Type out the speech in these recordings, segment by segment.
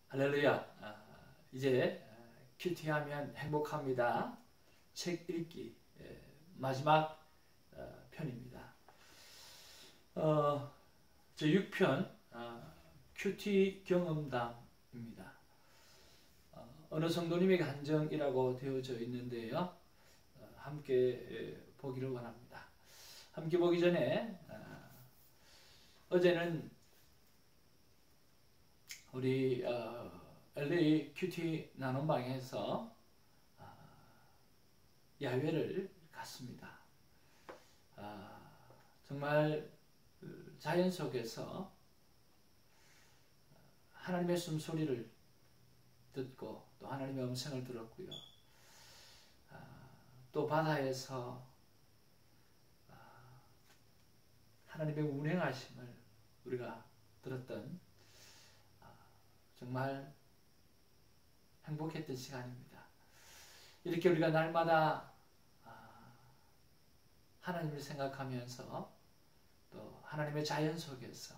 할렐루야. 이제 큐티하면 행복합니다. 책 읽기 마지막 편입니다. 제 6편 큐티 경험담입니다. 어느 성도님에게 한정이라고 되어져 있는데요. 함께 보기를 원합니다. 함께 보기 전에 어제는 우리 LA 큐티 나눔방에서 야외를 갔습니다. 정말 자연 속에서 하나님의 숨소리를 듣고 또 하나님의 음성을 들었고요. 또 바다에서 하나님의 운행하심을 우리가 들었던 정말 행복했던 시간입니다. 이렇게 우리가 날마다 하나님을 생각하면서 또 하나님의 자연 속에서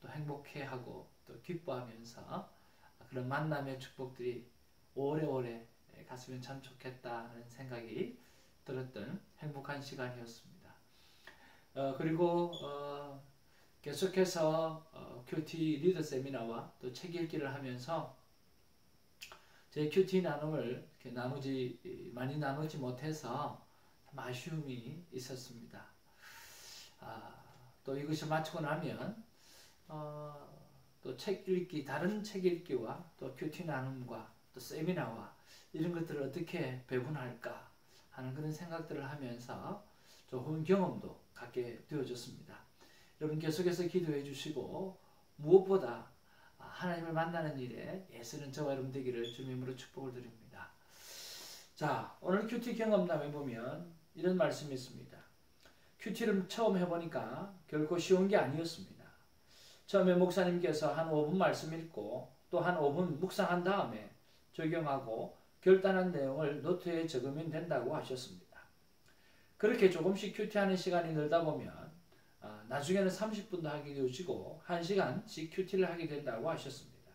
또 행복해하고 또 기뻐하면서 그런 만남의 축복들이 오래오래 갔으면 참 좋겠다는 생각이 들었던 행복한 시간이었습니다. 그리고 계속해서 큐티 리더 세미나와 또 책 읽기를 하면서 제 큐티 나눔을 이렇게 많이 나누지 못해서 좀 아쉬움이 있었습니다. 또 이것을 마치고 나면 또 책 읽기, 다른 책 읽기와 또 큐티 나눔과 또 세미나와 이런 것들을 어떻게 배분할까 하는 그런 생각들을 하면서 좋은 경험도 갖게 되어졌습니다. 여러분 계속해서 기도해 주시고 무엇보다 하나님을 만나는 일에 애쓰는 저와 여러분 되기를 주님으로 축복을 드립니다. 자, 오늘 큐티 경험담에 보면 이런 말씀이 있습니다. 큐티를 처음 해보니까 결코 쉬운 게 아니었습니다. 처음에 목사님께서 한 5분 말씀 읽고 또 한 5분 묵상한 다음에 적용하고 결단한 내용을 노트에 적으면 된다고 하셨습니다. 그렇게 조금씩 큐티하는 시간이 늘다 보면 나중에는 30분도 하게 되어지고 1시간씩 큐티를 하게 된다고 하셨습니다.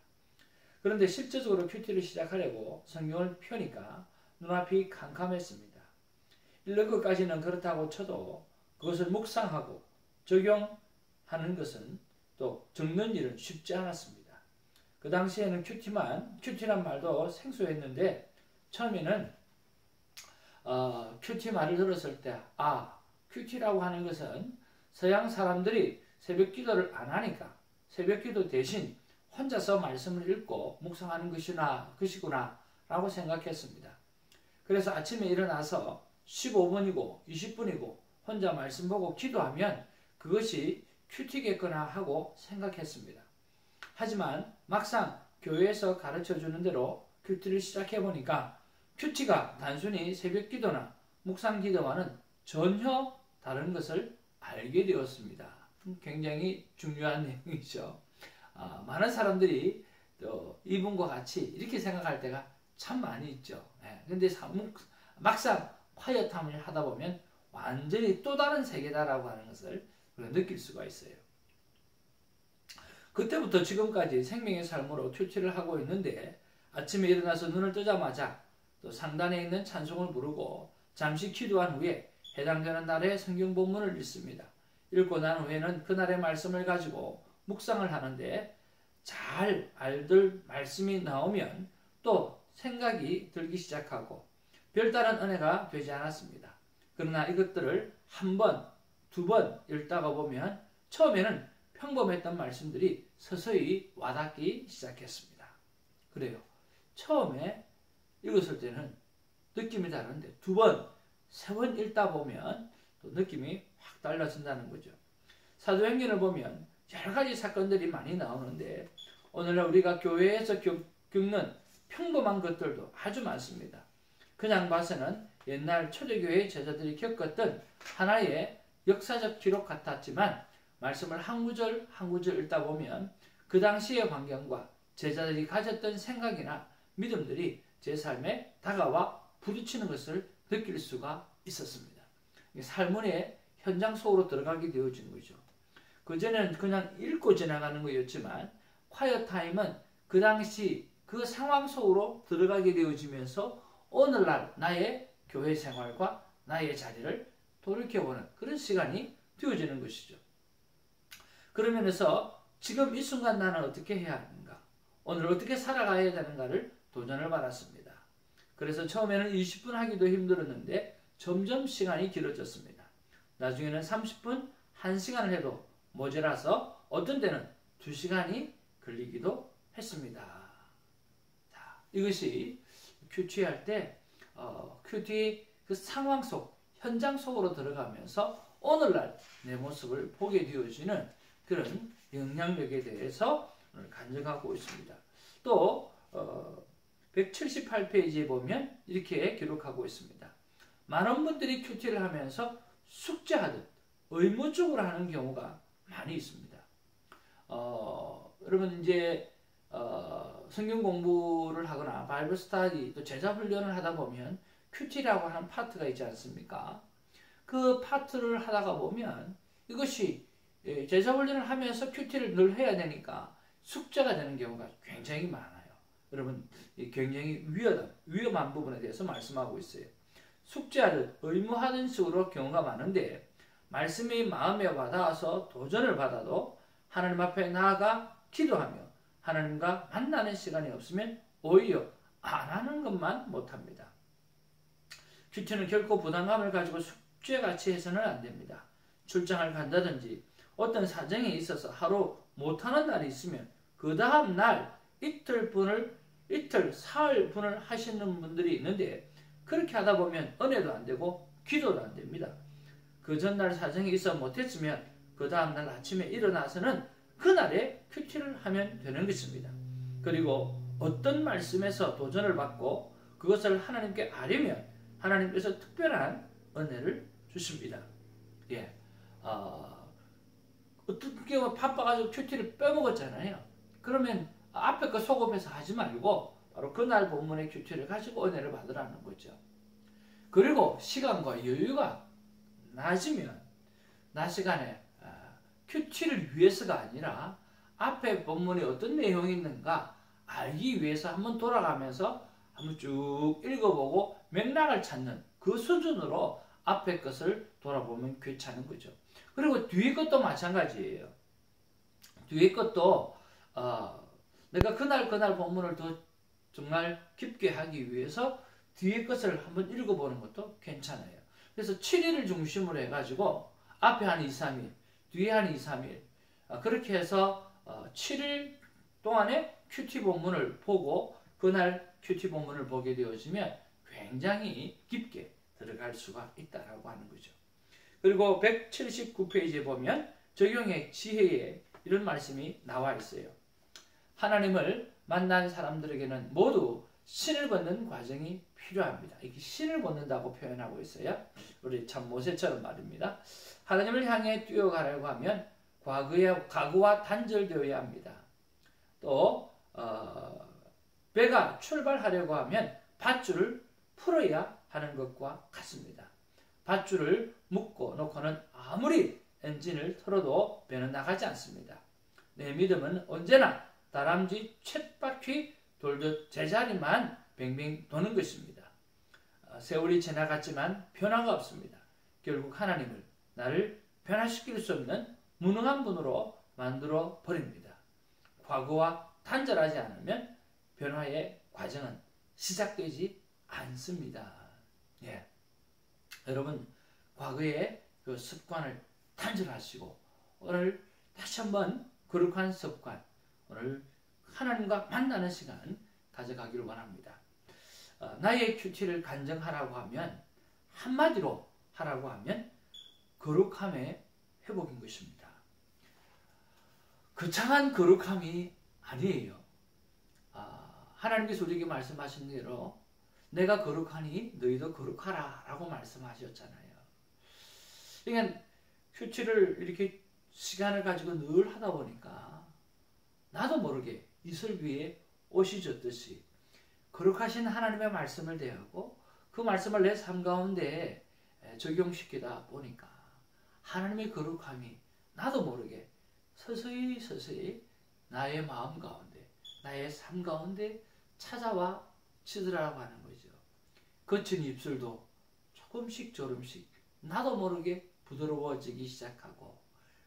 그런데 실제적으로 큐티를 시작하려고 성경을 펴니까 눈앞이 캄캄했습니다. 읽는 것까지는 그렇다고 쳐도 그것을 묵상하고 적용하는 것은 또 적는 일은 쉽지 않았습니다. 그 당시에는 큐티란 말도 생소했는데 처음에는 큐티 말을 들었을 때 큐티라고 하는 것은 서양 사람들이 새벽 기도를 안 하니까 새벽 기도 대신 혼자서 말씀을 읽고 묵상하는 것이구나 라고 생각했습니다. 그래서 아침에 일어나서 15분이고 20분이고 혼자 말씀 보고 기도하면 그것이 큐티겠거나 하고 생각했습니다. 하지만 막상 교회에서 가르쳐주는 대로 큐티를 시작해보니까 큐티가 단순히 새벽 기도나 묵상 기도와는 전혀 다른 것을 알게 되었습니다. 굉장히 중요한 내용이죠. 많은 사람들이 또 이분과 같이 이렇게 생각할 때가 참 많이 있죠. 근데 막상 콰이어타임을 하다 보면 완전히 또 다른 세계다라고 하는 것을 느낄 수가 있어요. 그때부터 지금까지 생명의 삶으로 큐티를 하고 있는데 아침에 일어나서 눈을 뜨자마자 또 상단에 있는 찬송을 부르고 잠시 기도한 후에 해당되는 날의 성경 본문을 읽습니다. 읽고 난 후에는 그날의 말씀을 가지고 묵상을 하는데 잘 알들 말씀이 나오면 또 생각이 들기 시작하고 별다른 은혜가 되지 않았습니다. 그러나 이것들을 한 번, 두 번 읽다가 보면 처음에는 평범했던 말씀들이 서서히 와닿기 시작했습니다. 그래요. 처음에 읽었을 때는 느낌이 다른데 두 번, 세 번 읽다 보면 또 느낌이 확 달라진다는 거죠. 사도행전을 보면 여러 가지 사건들이 많이 나오는데 오늘날 우리가 교회에서 겪는 평범한 것들도 아주 많습니다. 그냥 봐서는 옛날 초대교회 제자들이 겪었던 하나의 역사적 기록 같았지만 말씀을 한 구절 한 구절 읽다 보면 그 당시의 환경과 제자들이 가졌던 생각이나 믿음들이 제 삶에 다가와 부딪히는 것을 느낄 수가 있었습니다. 삶의 현장 속으로 들어가게 되어진 거죠. 그전에는 그냥 읽고 지나가는 거였지만 콰이어 타임은 그 당시 그 상황 속으로 들어가게 되어지면서 오늘날 나의 교회 생활과 나의 자리를 돌이켜보는 그런 시간이 되어지는 것이죠. 그런 면에서 지금 이 순간 나는 어떻게 해야 하는가, 오늘 어떻게 살아가야 되는가를 도전을 받았습니다. 그래서 처음에는 20분 하기도 힘들었는데 점점 시간이 길어졌습니다. 나중에는 30분, 1시간을 해도 모자라서 어떤 때는 2시간이 걸리기도 했습니다. 자, 이것이 큐티 할 때 큐티 그 상황 속, 현장 속으로 들어가면서 오늘날 내 모습을 보게 되어지는 그런 영향력에 대해서 오늘 간증하고 있습니다. 또 178페이지에 보면 이렇게 기록하고 있습니다. 많은 분들이 큐티를 하면서 숙제하듯 의무적으로 하는 경우가 많이 있습니다. 여러분 이제 성경 공부를 하거나 바이블 스터디 또 제자 훈련을 하다 보면 큐티라고 하는 파트가 있지 않습니까? 그 파트를 하다가 보면 이것이 제자 훈련을 하면서 큐티를 늘 해야 되니까 숙제가 되는 경우가 굉장히 많아요. 여러분 굉장히 위험한 부분에 대해서 말씀하고 있어요. 숙제하듯 의무하는 식으로 경우가 많은데 말씀이 마음에 와닿아서 도전을 받아도 하나님 앞에 나아가 기도하며 하나님과 만나는 시간이 없으면 오히려 안 하는 것만 못합니다. 큐티는 결코 부담감을 가지고 숙제같이 해서는 안 됩니다. 출장을 간다든지 어떤 사정이 있어서 하루 못하는 날이 있으면 그 다음 날 이틀, 사흘 분을 하시는 분들이 있는데 그렇게 하다 보면 은혜도 안 되고 기도도 안 됩니다. 그 전날 사정이 있어 못했으면 그 다음날 아침에 일어나서는 그날에 큐티를 하면 되는 것입니다. 그리고 어떤 말씀에서 도전을 받고 그것을 하나님께 아뢰면 하나님께서 특별한 은혜를 주십니다. 예, 어떤 경우 바빠가지고 큐티를 빼먹었잖아요. 그러면 앞에 거 소급해서 하지 말고 바로 그날 본문의 큐티를 가지고 은혜를 받으라는 거죠. 그리고 시간과 여유가 낮으면 낮 시간에 큐티를 위해서가 아니라 앞에 본문에 어떤 내용이 있는가 알기 위해서 한번 돌아가면서 한번 쭉 읽어보고 맥락을 찾는 그 수준으로 앞에 것을 돌아보면 괜찮은 거죠. 그리고 뒤에 것도 마찬가지예요. 뒤에 것도 내가 그날 본문을 더 정말 깊게 하기 위해서 뒤에 것을 한번 읽어보는 것도 괜찮아요. 그래서 7일을 중심으로 해가지고 앞에 한 2, 3일, 뒤에 한 2, 3일 그렇게 해서 7일 동안에 큐티 본문을 보고 그날 큐티 본문을 보게 되어지면 굉장히 깊게 들어갈 수가 있다라고 하는 거죠. 그리고 179페이지에 보면 적용의 지혜에 이런 말씀이 나와 있어요. 하나님을 만난 사람들에게는 모두 신을 벗는 과정이 필요합니다. 이렇게 신을 벗는다고 표현하고 있어요. 우리 참 모세처럼 말입니다. 하나님을 향해 뛰어가려고 하면 과거와 단절되어야 합니다. 또 배가 출발하려고 하면 밧줄을 풀어야 하는 것과 같습니다. 밧줄을 묶어 놓고는 아무리 엔진을 틀어도 배는 나가지 않습니다. 내 믿음은 언제나 다람쥐 쳇바퀴 돌듯 제자리만 뱅뱅 도는 것입니다. 세월이 지나갔지만 변화가 없습니다. 결국 하나님을 나를 변화시킬 수 없는 무능한 분으로 만들어 버립니다. 과거와 단절하지 않으면 변화의 과정은 시작되지 않습니다. 예. 여러분 과거의 그 습관을 단절하시고 오늘 다시 한번 거룩한 습관, 오늘 하나님과 만나는 시간 가져가기를 원합니다. 나의 큐티를 간증하라고 하면 한마디로 하라고 하면 거룩함의 회복인 것입니다. 거창한 거룩함이 아니에요. 하나님께서 우리에게 말씀하신 대로 내가 거룩하니 너희도 거룩하라 라고 말씀하셨잖아요. 그러니까 큐티를 이렇게 시간을 가지고 늘 하다 보니까 나도 모르게 이슬 위에 옷이 젖듯이 거룩하신 하나님의 말씀을 대하고 그 말씀을 내 삶 가운데 적용시키다 보니까 하나님의 거룩함이 나도 모르게 서서히 나의 마음 가운데 나의 삶 가운데 찾아와 치더라고 하는 거죠. 거친 입술도 조금씩 나도 모르게 부드러워지기 시작하고,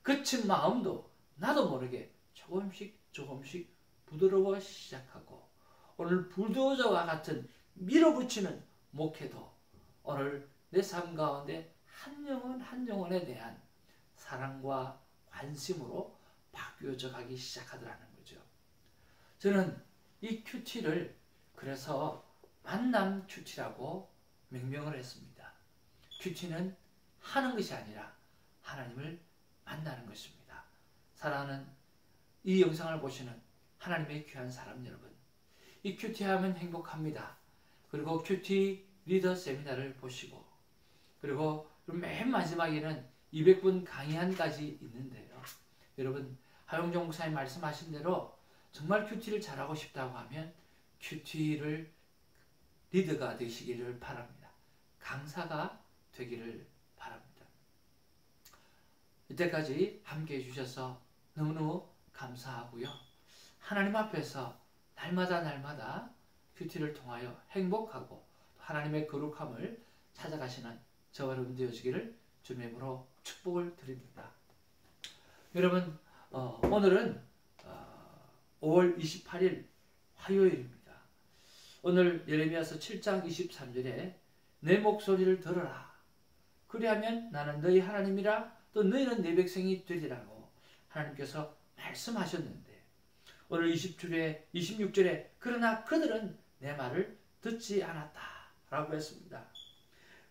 거친 마음도 나도 모르게 조금씩 부드러워 시작하고, 오늘 불도저와 같은 밀어붙이는 목회도 오늘 내 삶 가운데 한 영혼에 대한 사랑과 관심으로 바뀌어져 가기 시작하더라는 거죠. 저는 이 큐티를 그래서 만남 큐티라고 명명을 했습니다. 큐티는 하는 것이 아니라 하나님을 만나는 것입니다. 사랑하는 이 영상을 보시는 하나님의 귀한 사람 여러분, 이 큐티하면 행복합니다. 그리고 큐티 리더 세미나를 보시고, 그리고 맨 마지막에는 200분 강의한까지 있는데요. 여러분, 하용종 목사님 말씀하신 대로 정말 큐티를 잘하고 싶다고 하면 큐티를 리더가 되시기를 바랍니다. 강사가 되기를 바랍니다. 이때까지 함께 해주셔서 너무너무 감사하고요. 하나님 앞에서 날마다 큐티를 통하여 행복하고 하나님의 거룩함을 찾아가시는 저와 여러분 되어지기를 주님의 이름으로 축복을 드립니다. 여러분, 오늘은 5월 28일 화요일입니다. 오늘 예레미야서 7장 23절에 내 목소리를 들어라. 그리하면 나는 너희 하나님이라, 또 너희는 내 백성이 되리라고 하나님께서 말씀하셨는데, 오늘 26절에 그러나 그들은 내 말을 듣지 않았다 라고 했습니다.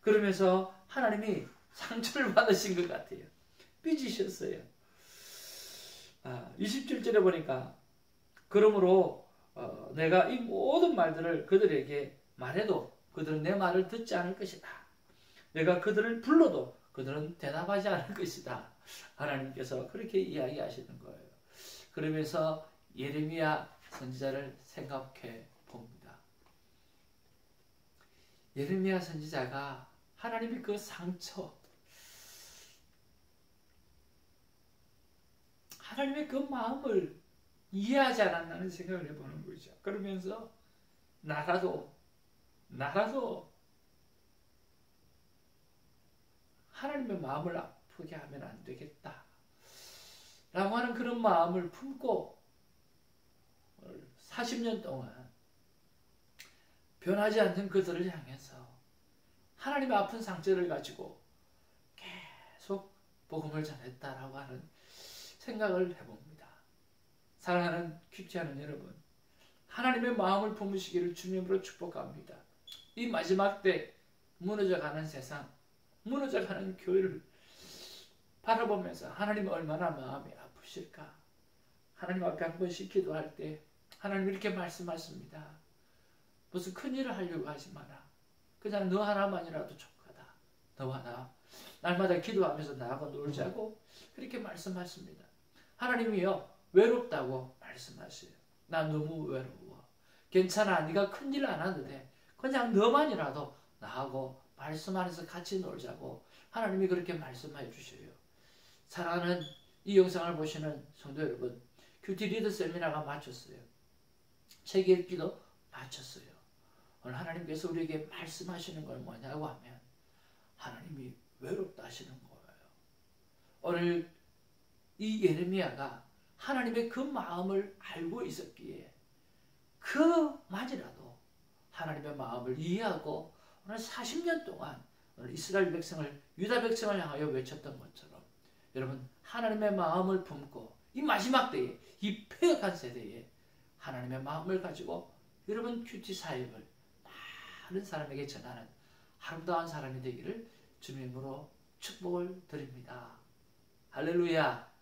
그러면서 하나님이 상처를 받으신 것 같아요. 삐지셨어요. 27절에 보니까 그러므로 내가 이 모든 말들을 그들에게 말해도 그들은 내 말을 듣지 않을 것이다. 내가 그들을 불러도 그들은 대답하지 않을 것이다. 하나님께서 그렇게 이야기하시는 거예요. 그러면서 예레미야 선지자를 생각해 봅니다. 예레미야 선지자가 하나님의 그 상처, 하나님의 그 마음을 이해하지 않았다는 생각을 해보는 거죠. 그러면서 나라도 하나님의 마음을 아프게 하면 안 되겠다 라고 하는 그런 마음을 품고 40년 동안 변하지 않는 그들을 향해서 하나님의 아픈 상처를 가지고 계속 복음을 전했다라고 하는 생각을 해봅니다. 사랑하는 큐티하는 여러분, 하나님의 마음을 품으시기를 주님으로 축복합니다. 이 마지막 때 무너져가는 세상, 무너져가는 교회를 바라보면서 하나님 얼마나 마음이 아프실까. 하나님 앞에 한 번씩 기도할 때 하나님 이렇게 말씀하십니다. 무슨 큰일을 하려고 하지 마라. 그냥 너 하나만이라도 족하다. 너와 나 날마다 기도하면서 나하고 놀자고 그렇게 말씀하십니다. 하나님이요, 외롭다고 말씀하세요. 나 너무 외로워. 괜찮아. 네가 큰일 안 하도 돼. 그냥 너만이라도 나하고 말씀 안에서 같이 놀자고 하나님이 그렇게 말씀해 주셔요. 사랑하는 이 영상을 보시는 성도 여러분, 큐티 리더 세미나가 마쳤어요. 책 읽기도 마쳤어요. 오늘 하나님께서 우리에게 말씀하시는 건 뭐냐고 하면 하나님이 외롭다 하시는 거예요. 오늘 이 예레미야가 하나님의 그 마음을 알고 있었기에 그만이라도 하나님의 마음을 이해하고 오늘 40년 동안 오늘 이스라엘 백성을, 유다 백성을 향하여 외쳤던 것처럼 여러분, 하나님의 마음을 품고 이 마지막 때에, 이 폐역한 세대에 하나님의 마음을 가지고 여러분 큐티 사역을 많은 사람에게 전하는 아름다운 사람이 되기를 주님으로 축복을 드립니다. 할렐루야.